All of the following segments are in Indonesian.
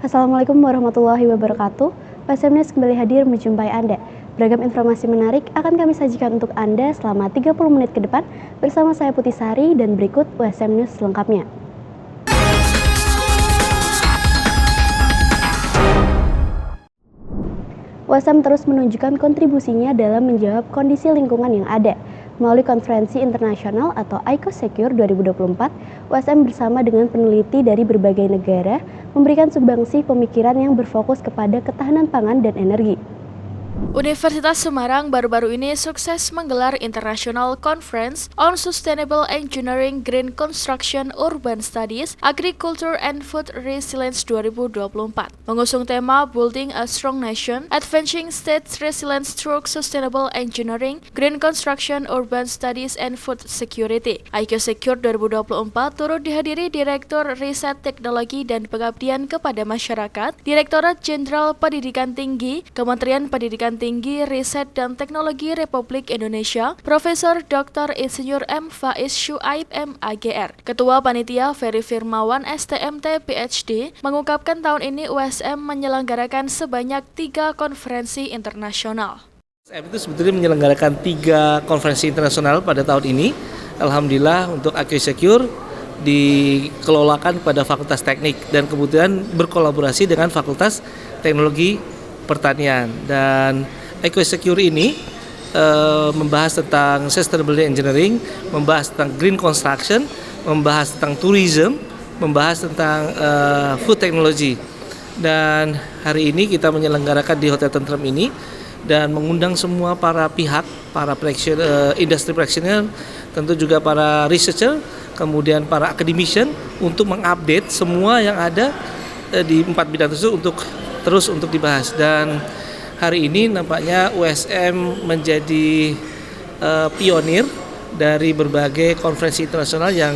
Assalamualaikum warahmatullahi wabarakatuh. PSM News kembali hadir menjumpai Anda. Beragam informasi menarik akan kami sajikan untuk Anda selama 30 menit ke depan bersama saya Putih Sari dan berikut PSM News selengkapnya. USM terus menunjukkan kontribusinya dalam menjawab kondisi lingkungan yang ada. Melalui konferensi internasional atau EcoSecure 2024, USM bersama dengan peneliti dari berbagai negara memberikan sumbangsi pemikiran yang berfokus kepada ketahanan pangan dan energi. Universitas Semarang baru-baru ini sukses menggelar International Conference on Sustainable Engineering, Green Construction, Urban Studies, Agriculture and Food Resilience 2024. Mengusung tema Building a Strong Nation, Advancing State Resilience Through Sustainable Engineering, Green Construction, Urban Studies, and Food Security. EcoSecure 2024 turut dihadiri Direktur Riset Teknologi dan Pengabdian kepada Masyarakat, Direktorat Jenderal Pendidikan Tinggi, Kementerian Pendidikan Tinggi, Riset dan Teknologi Republik Indonesia, Profesor Dr. Insinyur M. Faiz Syuaib MAGR. Ketua Panitia Ferry Firmawan STMT PhD mengungkapkan tahun ini USM menyelenggarakan sebanyak 3 konferensi internasional. USM itu sebetulnya menyelenggarakan 3 konferensi internasional pada tahun ini. Alhamdulillah untuk EcoSecure dikelolakan pada Fakultas Teknik dan kemudian berkolaborasi dengan Fakultas Teknologi Pertanian. Dan EcoSecure ini membahas tentang Sustainable Engineering, membahas tentang Green Construction, membahas tentang Tourism, membahas tentang Food Technology. Dan hari ini kita menyelenggarakan di Hotel Tentrem ini dan mengundang semua para pihak, para industry practitioner, tentu juga para researcher, kemudian para academician untuk mengupdate semua yang ada di 4 bidang tersebut untuk dibahas. Dan hari ini nampaknya USM menjadi pionir dari berbagai konferensi internasional yang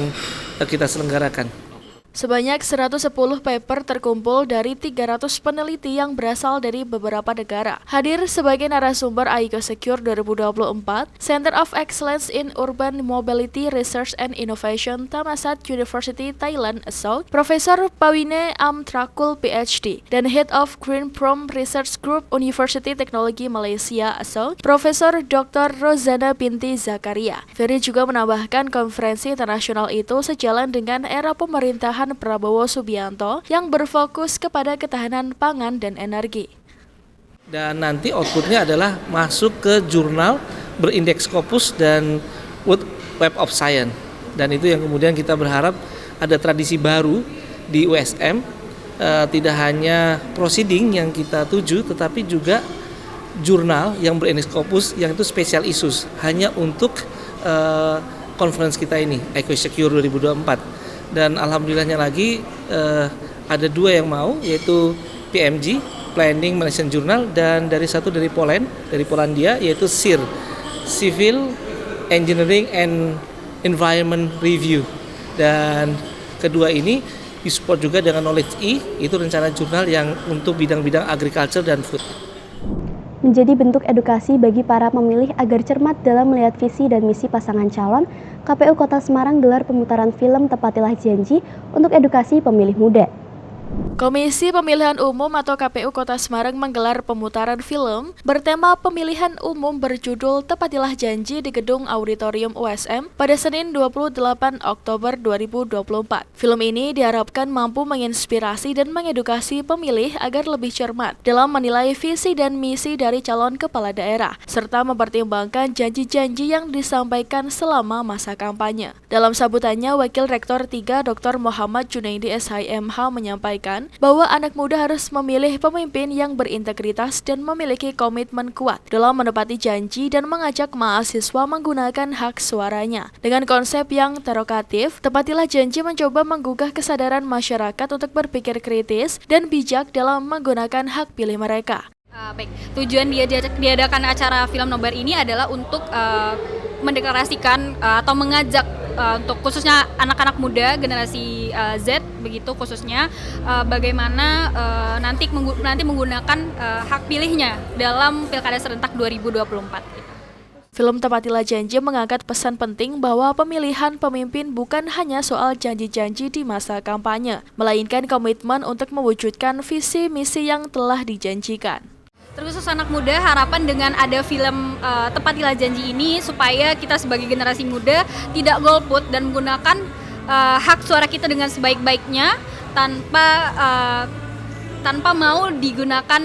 kita selenggarakan. Sebanyak 110 paper terkumpul dari 300 peneliti yang berasal dari beberapa negara. Hadir sebagai narasumber EcoSecure 2024, Center of Excellence in Urban Mobility Research and Innovation Thammasat University Thailand Assault, Profesor Pawine Amtrakul PhD, dan Head of Green Prom Research Group University Teknologi Malaysia Assault, Profesor Dr. Rozana Binti Zakaria. Ferry juga menambahkan konferensi internasional itu sejalan dengan era pemerintahan Prabowo Subianto yang berfokus kepada ketahanan pangan dan energi. Dan nanti outputnya adalah masuk ke jurnal berindeks Scopus dan Web of Science. Dan itu yang kemudian kita berharap ada tradisi baru di USM, tidak hanya proceeding yang kita tuju, tetapi juga jurnal yang berindeks Scopus yang itu special issues hanya untuk conference kita ini, EcoSecure 2024. Dan alhamdulillahnya lagi ada 2 yang mau, yaitu PMG Planning Management Journal, dan dari Polandia, yaitu CIR Civil Engineering and Environment Review. Dan kedua ini disupport juga dengan Knowledge E, itu rencana jurnal yang untuk bidang-bidang agriculture dan food. Menjadi bentuk edukasi bagi para pemilih agar cermat dalam melihat visi dan misi pasangan calon, KPU Kota Semarang gelar pemutaran film Tepatilah Janji untuk edukasi pemilih muda. Komisi Pemilihan Umum atau KPU Kota Semarang menggelar pemutaran film bertema pemilihan umum berjudul Tepatilah Janji di Gedung Auditorium USM pada Senin 28 Oktober 2024. Film ini diharapkan mampu menginspirasi dan mengedukasi pemilih agar lebih cermat dalam menilai visi dan misi dari calon kepala daerah, serta mempertimbangkan janji-janji yang disampaikan selama masa kampanye. Dalam sambutannya, Wakil Rektor 3 Dr. Muhammad Junaidi SHMH menyampaikan bahwa anak muda harus memilih pemimpin yang berintegritas dan memiliki komitmen kuat dalam menepati janji dan mengajak mahasiswa menggunakan hak suaranya. Dengan konsep yang terokatif, Tepatilah Janji mencoba menggugah kesadaran masyarakat untuk berpikir kritis dan bijak dalam menggunakan hak pilih mereka. Baik, tujuan diadakan acara film nobar ini adalah untuk mendeklarasikan atau mengajak untuk khususnya anak-anak muda generasi Z begitu khususnya bagaimana nanti menggunakan hak pilihnya dalam Pilkada serentak 2024. Film Tepatilah Janji mengangkat pesan penting bahwa pemilihan pemimpin bukan hanya soal janji-janji di masa kampanye, melainkan komitmen untuk mewujudkan visi misi yang telah dijanjikan. Terkhusus anak muda, harapan dengan ada film Tepatilah Janji ini supaya kita sebagai generasi muda tidak golput dan menggunakan hak suara kita dengan sebaik-baiknya tanpa mau digunakan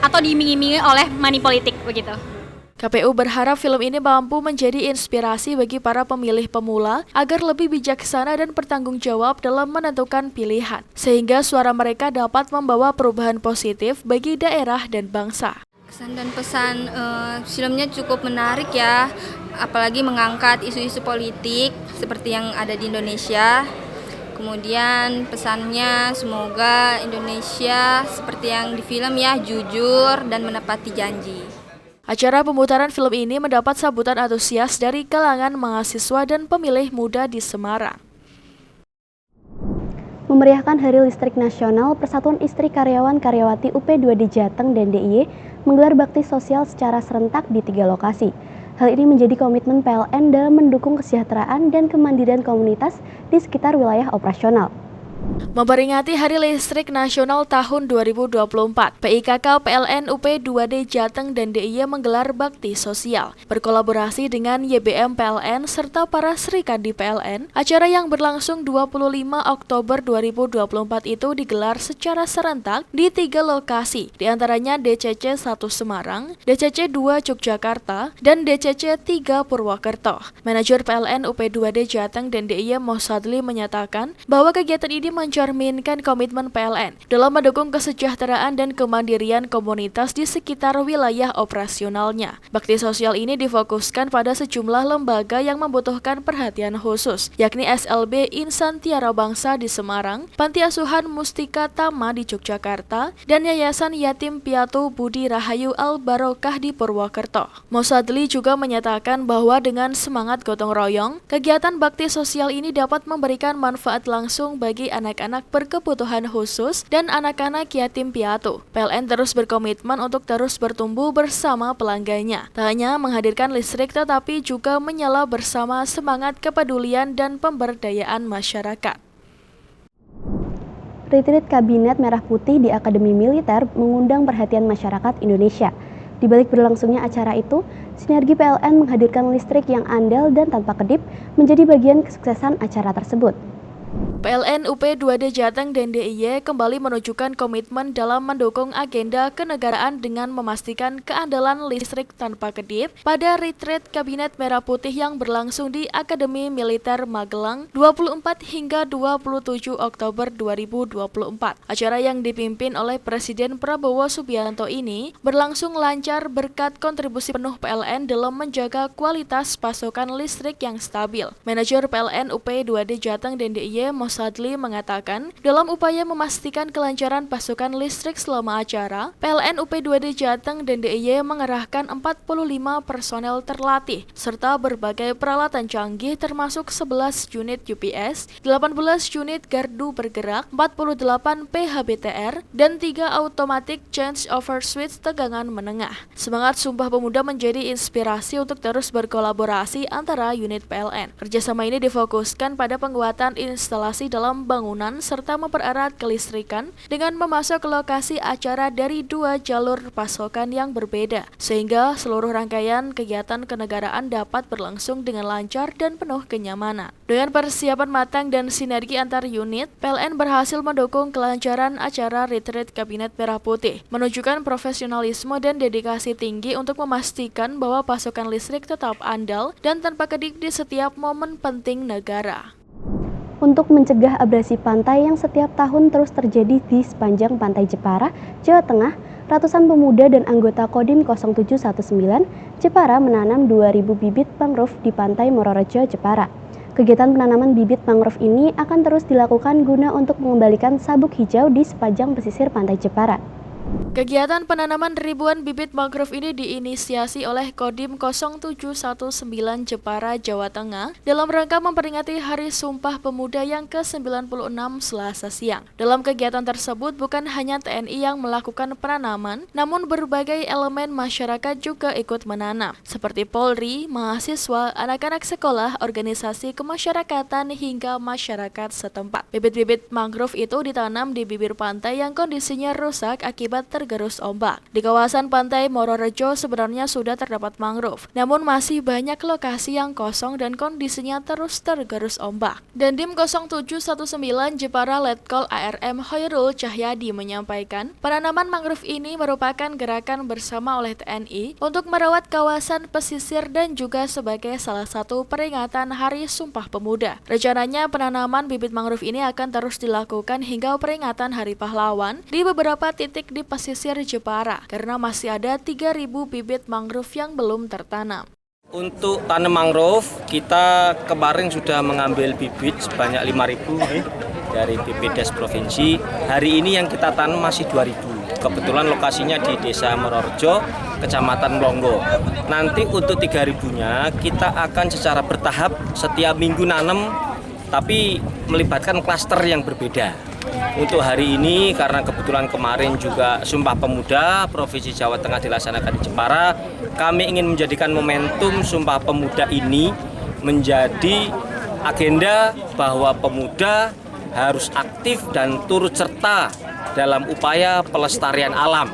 atau diiming-imingi oleh money politik begitu. KPU berharap film ini mampu menjadi inspirasi bagi para pemilih pemula agar lebih bijaksana dan bertanggung jawab dalam menentukan pilihan, sehingga suara mereka dapat membawa perubahan positif bagi daerah dan bangsa. Kesan dan pesan filmnya cukup menarik ya, apalagi mengangkat isu-isu politik seperti yang ada di Indonesia. Kemudian pesannya semoga Indonesia seperti yang di film ya, jujur dan menepati janji. Acara pemutaran film ini mendapat sambutan antusias dari kalangan mahasiswa dan pemilih muda di Semarang. Memeriahkan Hari Listrik Nasional, Persatuan Istri Karyawan Karyawati UP2D Jateng dan DIY menggelar bakti sosial secara serentak di 3 lokasi. Hal ini menjadi komitmen PLN dalam mendukung kesejahteraan dan kemandirian komunitas di sekitar wilayah operasional. Memperingati Hari Listrik Nasional tahun 2024, PIKK PLN UP2D Jateng dan DIY menggelar bakti sosial. Berkolaborasi dengan YBM PLN serta para serikandi PLN, acara yang berlangsung 25 Oktober 2024 itu digelar secara serentak di 3 lokasi, diantaranya DCC 1 Semarang, DCC 2 Yogyakarta, dan DCC 3 Purwokerto. Manajer PLN UP2D Jateng dan DIY Mosadli menyatakan bahwa kegiatan ini mencerminkan komitmen PLN dalam mendukung kesejahteraan dan kemandirian komunitas di sekitar wilayah operasionalnya. Bakti sosial ini difokuskan pada sejumlah lembaga yang membutuhkan perhatian khusus, yakni SLB Insan Tiara Bangsa di Semarang, Panti Asuhan Mustika Tama di Yogyakarta, dan Yayasan Yatim Piatu Budi Rahayu Al Barokah di Purwokerto. Mosadli juga menyatakan bahwa dengan semangat gotong royong, kegiatan bakti sosial ini dapat memberikan manfaat langsung bagi anak-anak berkebutuhan khusus dan anak-anak yatim piatu. PLN terus berkomitmen untuk terus bertumbuh bersama pelanggannya. Tak hanya menghadirkan listrik tetapi juga menyala bersama semangat kepedulian dan pemberdayaan masyarakat. Retreat Kabinet Merah Putih di Akademi Militer mengundang perhatian masyarakat Indonesia. Di balik berlangsungnya acara itu, sinergi PLN menghadirkan listrik yang andal dan tanpa kedip menjadi bagian kesuksesan acara tersebut. PLN UP2D Jateng dan DIY kembali menunjukkan komitmen dalam mendukung agenda kenegaraan dengan memastikan keandalan listrik tanpa kedip pada Retreat Kabinet Merah Putih yang berlangsung di Akademi Militer Magelang 24 hingga 27 Oktober 2024. Acara yang dipimpin oleh Presiden Prabowo Subianto ini berlangsung lancar berkat kontribusi penuh PLN dalam menjaga kualitas pasokan listrik yang stabil. Manajer PLN UP2D Jateng dan DIY Mosadli mengatakan, dalam upaya memastikan kelancaran pasokan listrik selama acara, PLN UP2D Jateng dan DIY mengerahkan 45 personel terlatih, serta berbagai peralatan canggih termasuk 11 unit UPS, 18 unit gardu bergerak, 48 PHBTR, dan 3 automatic change over switch tegangan menengah. Semangat Sumpah Pemuda menjadi inspirasi untuk terus berkolaborasi antara unit PLN. Kerjasama ini difokuskan pada penguatan instalasi dalam bangunan serta mempererat kelistrikan dengan memasok ke lokasi acara dari 2 jalur pasokan yang berbeda, sehingga seluruh rangkaian kegiatan kenegaraan dapat berlangsung dengan lancar dan penuh kenyamanan. Dengan persiapan matang dan sinergi antar unit, PLN berhasil mendukung kelancaran acara Retreat Kabinet Merah Putih, menunjukkan profesionalisme dan dedikasi tinggi untuk memastikan bahwa pasokan listrik tetap andal dan tanpa kedip di setiap momen penting negara. Untuk mencegah abrasi pantai yang setiap tahun terus terjadi di sepanjang Pantai Jepara, Jawa Tengah, ratusan pemuda dan anggota Kodim 0719 Jepara menanam 2.000 bibit mangrove di Pantai Mororejo, Jepara. Kegiatan penanaman bibit mangrove ini akan terus dilakukan guna untuk mengembalikan sabuk hijau di sepanjang pesisir Pantai Jepara. Kegiatan penanaman ribuan bibit mangrove ini diinisiasi oleh Kodim 0719 Jepara, Jawa Tengah dalam rangka memperingati Hari Sumpah Pemuda yang ke-96 Selasa siang. Dalam kegiatan tersebut bukan hanya TNI yang melakukan penanaman, namun berbagai elemen masyarakat juga ikut menanam, seperti Polri, mahasiswa, anak-anak sekolah, organisasi kemasyarakatan, hingga masyarakat setempat. Bibit-bibit mangrove itu ditanam di bibir pantai yang kondisinya rusak akibat tergerus ombak. Di kawasan pantai Mororejo sebenarnya sudah terdapat mangrove, namun masih banyak lokasi yang kosong dan kondisinya terus tergerus ombak. Dandim 0719 Jepara Letkol ARM Hoyrul Cahyadi menyampaikan, penanaman mangrove ini merupakan gerakan bersama oleh TNI untuk merawat kawasan pesisir dan juga sebagai salah satu peringatan Hari Sumpah Pemuda. Rencananya penanaman bibit mangrove ini akan terus dilakukan hingga peringatan Hari Pahlawan di beberapa titik di pesisir Jepara karena masih ada 3.000 bibit mangrove yang belum tertanam. Untuk tanam mangrove, kita kemarin sudah mengambil bibit sebanyak 5.000 dari BPDes Provinsi. Hari ini yang kita tanam masih 2.000. Kebetulan lokasinya di Desa Mororejo, Kecamatan Melongo. Nanti untuk 3.000-nya kita akan secara bertahap setiap minggu nanam, tapi melibatkan klaster yang berbeda. Untuk hari ini karena kebetulan kemarin juga Sumpah Pemuda Provinsi Jawa Tengah dilaksanakan di Jepara, kami ingin menjadikan momentum Sumpah Pemuda ini menjadi agenda bahwa pemuda harus aktif dan turut serta dalam upaya pelestarian alam.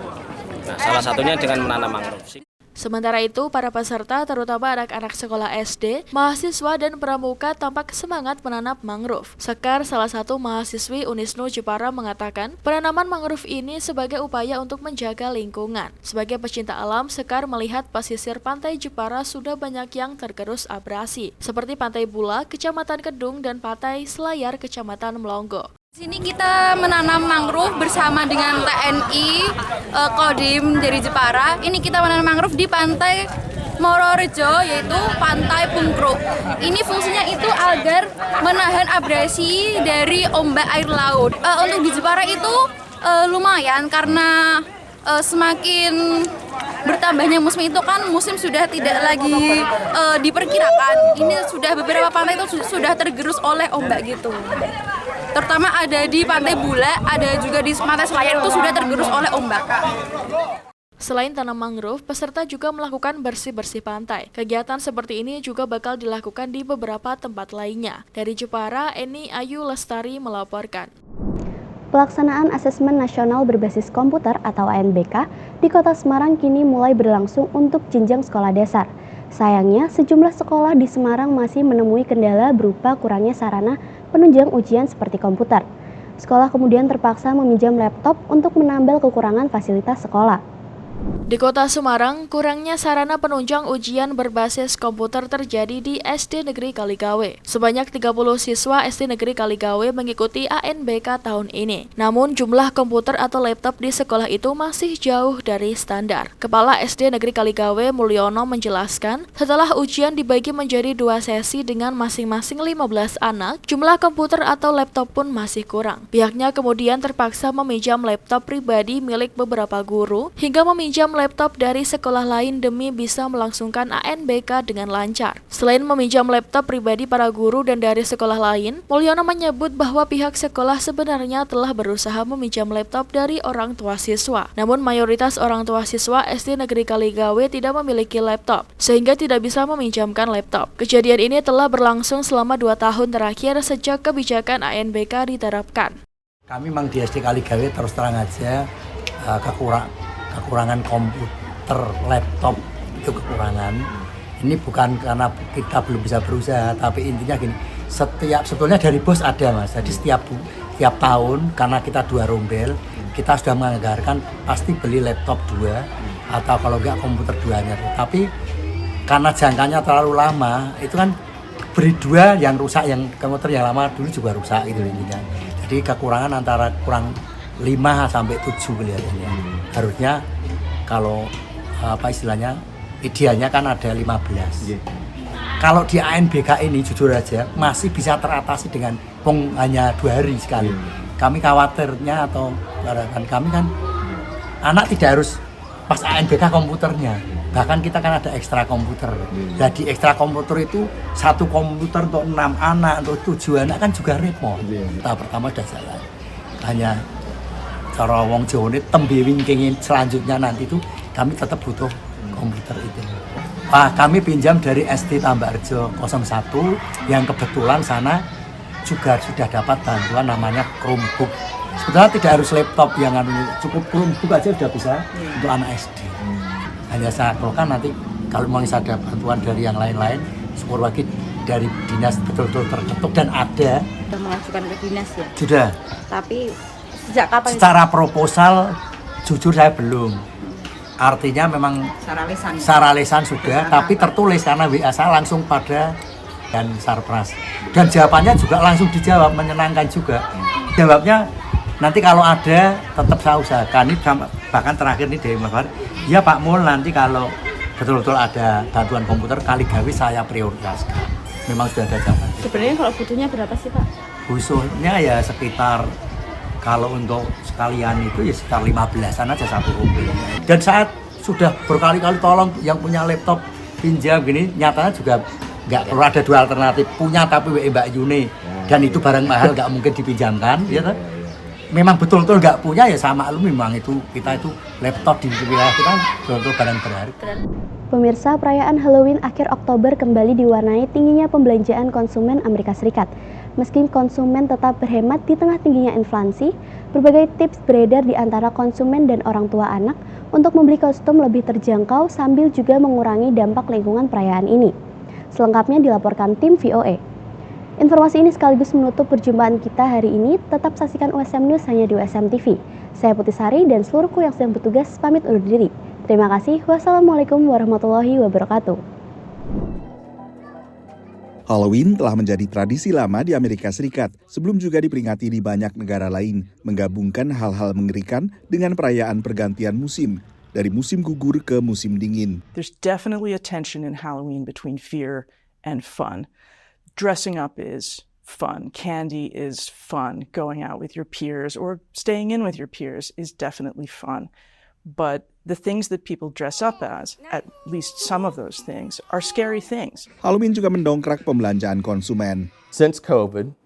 Nah, salah satunya dengan menanam mangrove. Sementara itu, para peserta terutama anak-anak sekolah SD, mahasiswa dan pramuka tampak semangat menanam mangrove. Sekar, salah satu mahasiswi Unisnu Jepara mengatakan, penanaman mangrove ini sebagai upaya untuk menjaga lingkungan. Sebagai pecinta alam, Sekar melihat pesisir pantai Jepara sudah banyak yang tergerus abrasi, seperti Pantai Bula, Kecamatan Kedung, dan Pantai Selayar, Kecamatan Melongo. Di sini kita menanam mangrove bersama dengan TNI Kodim dari Jepara. Ini kita menanam mangrove di pantai Mororejo, yaitu Pantai Pungkruk. Ini fungsinya itu agar menahan abrasi dari ombak air laut. Untuk di Jepara itu lumayan karena semakin bertambahnya musim itu kan musim sudah tidak lagi diperkirakan. Ini sudah beberapa pantai itu sudah tergerus oleh ombak gitu. Terutama ada di Pantai Bula, ada juga di Pantai Selayar itu sudah tergerus oleh ombak. Selain tanam mangrove, peserta juga melakukan bersih-bersih pantai. Kegiatan seperti ini juga bakal dilakukan di beberapa tempat lainnya. Dari Jepara, Eni Ayu Lestari melaporkan. Pelaksanaan Asesmen Nasional Berbasis Komputer atau ANBK di Kota Semarang kini mulai berlangsung untuk jenjang sekolah dasar. Sayangnya, sejumlah sekolah di Semarang masih menemui kendala berupa kurangnya sarana penunjang ujian seperti komputer. Sekolah kemudian terpaksa meminjam laptop untuk menambal kekurangan fasilitas sekolah. Di Kota Semarang, kurangnya sarana penunjang ujian berbasis komputer terjadi di SD Negeri Kaligawe. Sebanyak 30 siswa SD Negeri Kaligawe mengikuti ANBK tahun ini. Namun jumlah komputer atau laptop di sekolah itu masih jauh dari standar. Kepala SD Negeri Kaligawe Mulyono menjelaskan, setelah ujian dibagi menjadi 2 sesi dengan masing-masing 15 anak, jumlah komputer atau laptop pun masih kurang. Pihaknya kemudian terpaksa meminjam laptop pribadi milik beberapa guru hingga meminjam laptop dari sekolah lain demi bisa melangsungkan ANBK dengan lancar. Selain meminjam laptop pribadi para guru dan dari sekolah lain, Mulyono menyebut bahwa pihak sekolah sebenarnya telah berusaha meminjam laptop dari orang tua siswa. Namun mayoritas orang tua siswa SD Negeri Kaligawe tidak memiliki laptop, sehingga tidak bisa meminjamkan laptop. Kejadian ini telah berlangsung selama 2 tahun terakhir sejak kebijakan ANBK diterapkan. Kami memang di SD Kaligawe terus terang aja kekurangan komputer, laptop itu kekurangan. Ini bukan karena kita belum bisa berusaha, tapi intinya gini, sebetulnya dari bos ada mas. Jadi setiap tahun karena kita 2 rombel, kita sudah menganggarkan pasti beli laptop 2 atau kalau enggak komputer 2-nya. Tapi karena jangkanya terlalu lama, itu kan beri 2 yang rusak, yang komputer yang lama dulu juga rusak gitu intinya. Jadi kekurangan antara kurang 5 sampai 7 kelihatannya. Harusnya kalau istilahnya idealnya kan ada 15. Kalau di ANBK ini jujur aja masih bisa teratasi dengan hanya 2 hari sekali. Kami khawatirnya atau harapan kami kan anak tidak harus pas ANBK komputernya, bahkan kita kan ada ekstra komputer. Jadi ekstra komputer itu satu komputer untuk 6 anak, untuk 7 anak kan juga repot. Tahap pertama sudah jalan, hanya cara wong Jawa ini tembe wingking selanjutnya nanti itu kami tetap butuh komputer itu. Kami pinjam dari SD Tambakrejo 01 yang kebetulan sana juga sudah dapat bantuan namanya Chromebook. Sebetulnya tidak harus laptop yang cukup Chromebook aja sudah bisa untuk anak SD. Hanya saya keluarkan nanti kalau mau ada bantuan dari yang lain-lain, syukur lagi dari dinas betul-betul terketuk dan ada. Sudah mengajukan ke dinas ya? Sudah. Tapi sejak kapan? Secara proposal jujur saya belum. Artinya memang secara lisan sudah, tapi tertulis karena WA saya langsung pada dan Sarpras. Dan jawabannya juga langsung dijawab, menyenangkan juga. Jawabnya nanti kalau ada tetap saya usahakan. Ini bahkan terakhir nih dari Mas Fahri, ya Pak Mul nanti kalau betul-betul ada bantuan komputer kali gawe saya prioritaskan. Memang sudah ada jawaban. Sebenarnya kalau butuhnya berapa sih Pak? Butuhnya ya sekitar, kalau untuk sekalian itu ya sekitar 15-an aja satu rumah. Dan saat sudah berkali-kali tolong yang punya laptop pinjam gini, nyatanya juga nggak perlu, ada dua alternatif, punya tapi Mbak Yuni dan itu barang mahal nggak mungkin dipinjamkan, ya kan? Memang betul-betul nggak punya ya sama lu, memang itu kita itu laptop di wilayah kita betul-betul barang berharga. Pemirsa, perayaan Halloween akhir Oktober kembali diwarnai tingginya pembelanjaan konsumen Amerika Serikat. Meski konsumen tetap berhemat di tengah tingginya inflasi, berbagai tips beredar di antara konsumen dan orang tua anak untuk membeli kostum lebih terjangkau sambil juga mengurangi dampak lingkungan perayaan ini. Selengkapnya dilaporkan tim VOA. Informasi ini sekaligus menutup perjumpaan kita hari ini. Tetap saksikan USM News hanya di USM TV. Saya Putri Sari dan seluruhku yang sedang bertugas pamit undur diri. Terima kasih. Wassalamualaikum warahmatullahi wabarakatuh. Halloween telah menjadi tradisi lama di Amerika Serikat, sebelum juga diperingati di banyak negara lain, menggabungkan hal-hal mengerikan dengan perayaan pergantian musim, dari musim gugur ke musim dingin. There's definitely a tension in Halloween between fear and fun. Dressing up is fun. Candy is fun. Going out with your peers or staying in with your peers is definitely fun. But the things that people dress up as, at least some of those things, are scary things. Halloween juga mendongkrak pembelanjaan konsumen. Since COVID,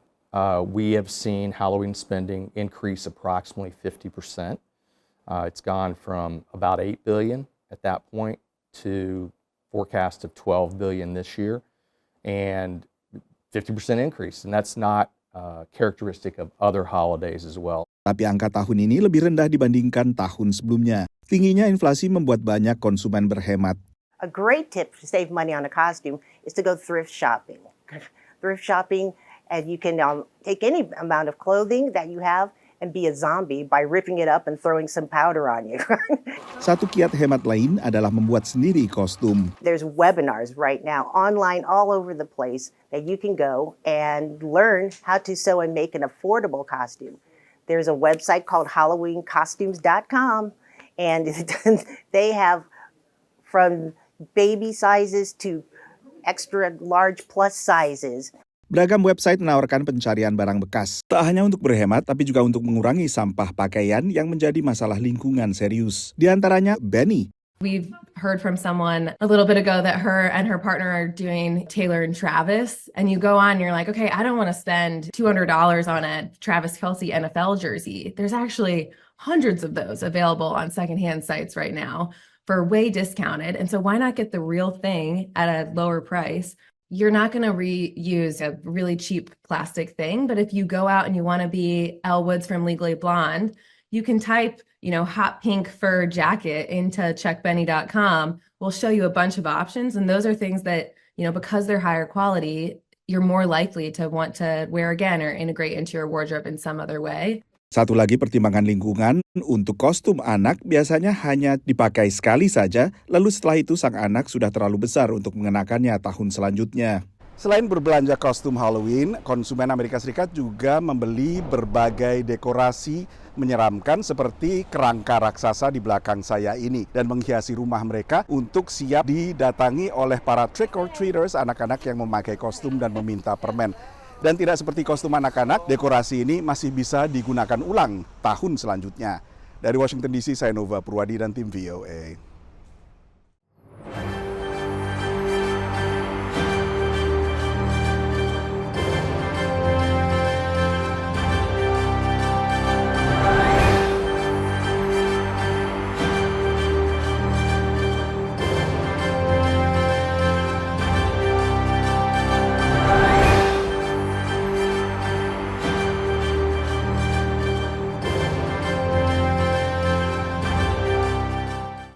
we have seen Halloween spending increase approximately 50%. It's gone from about $8 billion at that point to forecast of $12 billion this year, and 50% increase, and that's not characteristic of other holidays as well. Tapi angka tahun ini lebih rendah dibandingkan tahun sebelumnya. Tingginya inflasi membuat banyak konsumen berhemat. A great tip to save money on a costume is to go thrift shopping. Thrift shopping, and you can take any amount of clothing that you have and be a zombie by ripping it up and throwing some powder on you. Satu kiat hemat lain adalah membuat sendiri kostum. There's webinars right now online all over the place that you can go and learn how to sew and make an affordable costume. There's a website called HalloweenCostumes.com, and they have from baby sizes to extra large plus sizes. Beragam website menawarkan pencarian barang bekas. Tak hanya untuk berhemat, tapi juga untuk mengurangi sampah pakaian yang menjadi masalah lingkungan serius. Di antaranya Benny. We've heard from someone a little bit ago that her and her partner are doing Taylor and Travis. And you go on, you're like, okay, I don't want to spend $200 on a Travis Kelce NFL jersey. There's actually hundreds of those available on secondhand sites right now for way discounted. And so why not get the real thing at a lower price? You're not going to reuse a really cheap plastic thing, but if you go out and you want to be Elle Woods from Legally Blonde, you can type, hot pink fur jacket into checkbenny.com. We'll show you a bunch of options, and those are things that, because they're higher quality, you're more likely to want to wear again or integrate into your wardrobe in some other way. Satu lagi pertimbangan lingkungan, untuk kostum anak biasanya hanya dipakai sekali saja, lalu setelah itu sang anak sudah terlalu besar untuk mengenakannya tahun selanjutnya. Selain berbelanja kostum Halloween, konsumen Amerika Serikat juga membeli berbagai dekorasi menyeramkan seperti kerangka raksasa di belakang saya ini dan menghiasi rumah mereka untuk siap didatangi oleh para trick-or-treaters, anak-anak yang memakai kostum dan meminta permen. Dan tidak seperti kostum anak-anak, dekorasi ini masih bisa digunakan ulang tahun selanjutnya. Dari Washington DC, saya Nova Purwadi dan tim VOA.